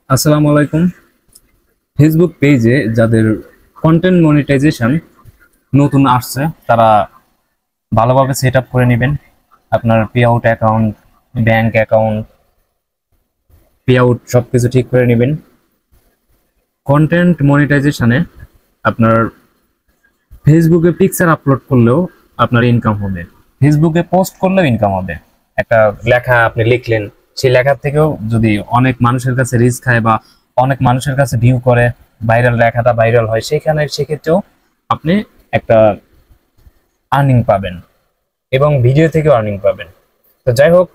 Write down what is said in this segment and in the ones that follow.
আসসালামু আলাইকুম। ফেসবুক পেজে যাদের কন্টেন্ট মনিটাইজেশন নতুন আসছে তারা ভালোভাবে সেট আপ করে নেবেন। আপনার pay out account, bank account, pay out সবকিছু ঠিক করে নেবেন। কন্টেন্ট মনিটাইজেশনে আপনার ফেসবুকে পিকচার আপলোড করলেও আপনার ইনকাম হবে, ফেসবুকে পোস্ট করলেও ইনকাম হবে। একটা লেখা আপনি লিখলেন, সেই লেখার থেকেও যদি অনেক মানুষের কাছে রিচ খায় বা অনেক মানুষের কাছে ভিউ করে, ভাইরাল লেখাটা ভাইরাল হয়, সেক্ষেত্রেও আপনি একটা আর্নিং পাবেন এবং ভিডিও থেকেও আর্নিং পাবেন। তো যাই হোক,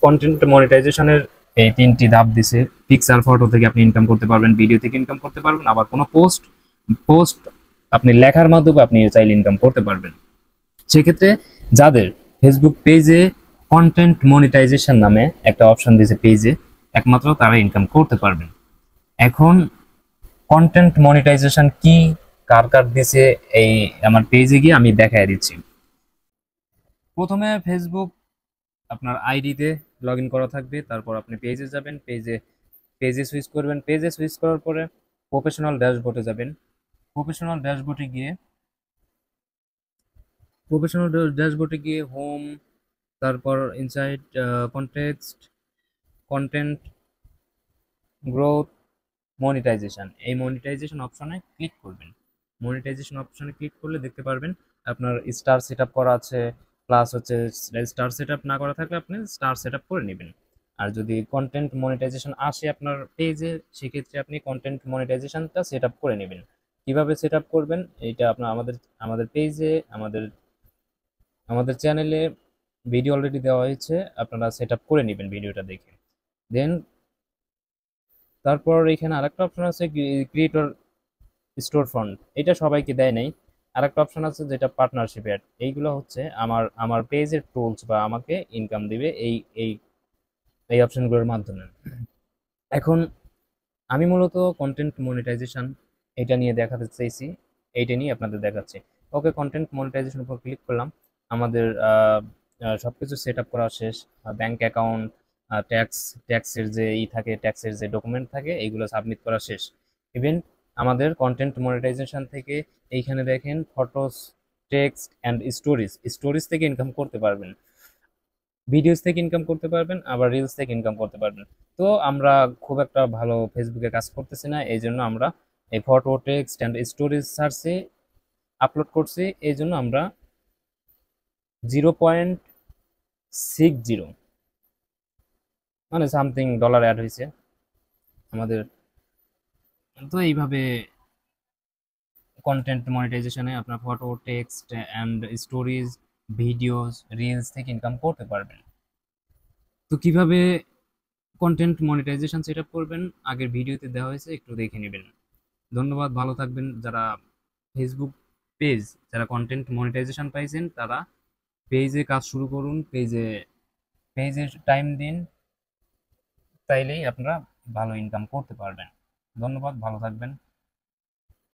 কন্টেন্ট মনিটাইজেশনের এই তিনটি ধাপ দিছে। পিকচার ফটো থেকে আপনি ইনকাম করতে পারবেন, ভিডিও থেকে ইনকাম করতে পারবেন, আবার কোনো পোস্ট পোস্ট আপনি লেখার মাধ্যমে আপনি চাইলে ইনকাম করতে পারবেন। সেক্ষেত্রে যাদের ফেসবুক পেজে কন্টেন্ট মনিটাইজেশন নামে একটা অপশন দিয়েছে পেজে, একমাত্র তারা ইনকাম করতে পারবেন। এখন কন্টেন্ট মনিটাইজেশন কি, কার কার দিছে, এই আমার পেজে গিয়ে আমি দেখাই দিচ্ছি। প্রথমে ফেসবুক আপনার আইডিতে লগ ইন করা থাকবে, তারপর আপনি পেজে যাবেন, পেজে সুইচ করবেন, পেজে সুইচ করার পরে প্রফেশনাল ড্যাশবোর্ডে যাবেন। প্রফেশনাল ড্যাশবোর্ডে গিয়ে প্রফেশনাল ড্যাশবোর্ডে গিয়ে হোম, তারপর insights, context, content, growth, monetisation, এই মনিটাইজেশন অপশনে ক্লিক করবেন। মনিটাইজেশন অপশনে ক্লিক করলে দেখতে পারবেন আপনার স্টার সেট আপ করা আছে, প্লাস হচ্ছে স্টার সেট আপ না করা থাকলে আপনি স্টার সেট আপ করে নেবেন। আর যদি কন্টেন্ট মনিটাইজেশন আসে আপনার পেজে, সেক্ষেত্রে আপনি কন্টেন্ট মনিটাইজেশনটা সেট আপ করে নেবেন। কিভাবে সেট আপ করবেন এইটা আপনার আমাদের পেজে, আমাদের চ্যানেলে ভিডিও অলরেডি দেওয়া হয়েছে, আপনারা সেট আপ করে নেবেন ভিডিওটা দেখে। দেন তারপর এখানে আরেকটা অপশন আছে, ক্রিয়েটর স্টোর ফ্রন্ট, এটা সবাইকে দেয় নাই। আরেকটা অপশন আছে যেটা পার্টনারশিপ অ্যাড, এইগুলো হচ্ছে আমার পেজের টুলস বা আমাকে ইনকাম দিবে এই এই অপশনগুলোর মাধ্যমে। এখন আমি মূলত কন্টেন্ট মনিটাইজেশন এটা নিয়ে দেখাতে চাইছি, এইটা নিয়ে আপনাদের দেখাচ্ছি। ওকে, কন্টেন্ট মনিটাইজেশন উপর ক্লিক করলাম। আমাদের সবকিছু সেট আপ করা শেষ। ব্যাংক অ্যাকাউন্ট, ট্যাক্সের যে থাকে, ট্যাক্সের যে ডকুমেন্ট থাকে, এইগুলো সাবমিট করা শেষ। ইভেন আমাদের কন্টেন্ট মনিটাইজেশন থেকে এইখানে দেখেন photos, text and stories, stories থেকে ইনকাম করতে পারবেন, ভিডিওস থেকে ইনকাম করতে পারবেন, আবার রিলস থেকে ইনকাম করতে পারবেন। তো আমরা খুব একটা ভালো ফেসবুকে কাজ করতেছি না, এই জন্য আমরা এই ফটো, টেক্সট অ্যান্ড স্টোরেজ সার্চে আপলোড করছি, এই জন্য আমরা 0.60 মানে সামথিং ডলার অ্যাড হয়েছে আমাদের। তো এইভাবে কন্টেন্ট মনিটাইজেশনে আপনার photo, text and stories, videos, reels থেকে ইনকাম করতে পারবেন। তো কিভাবে কন্টেন্ট মনিটাইজেশন সেট আপ করবেন আগের ভিডিওতে দেওয়া হয়েছে, একটু দেখে নেবেন। ধন্যবাদ, ভালো থাকবেন। যারা ফেসবুক পেজ, যারা কন্টেন্ট মনিটাইজেশন পাইছেন তারা পেজে কাজ শুরু করুন, পেজে টাইম দিন, তাইলেই আপনারা ভালো ইনকাম করতে পারবেন। ধন্যবাদ, ভালো থাকবেন।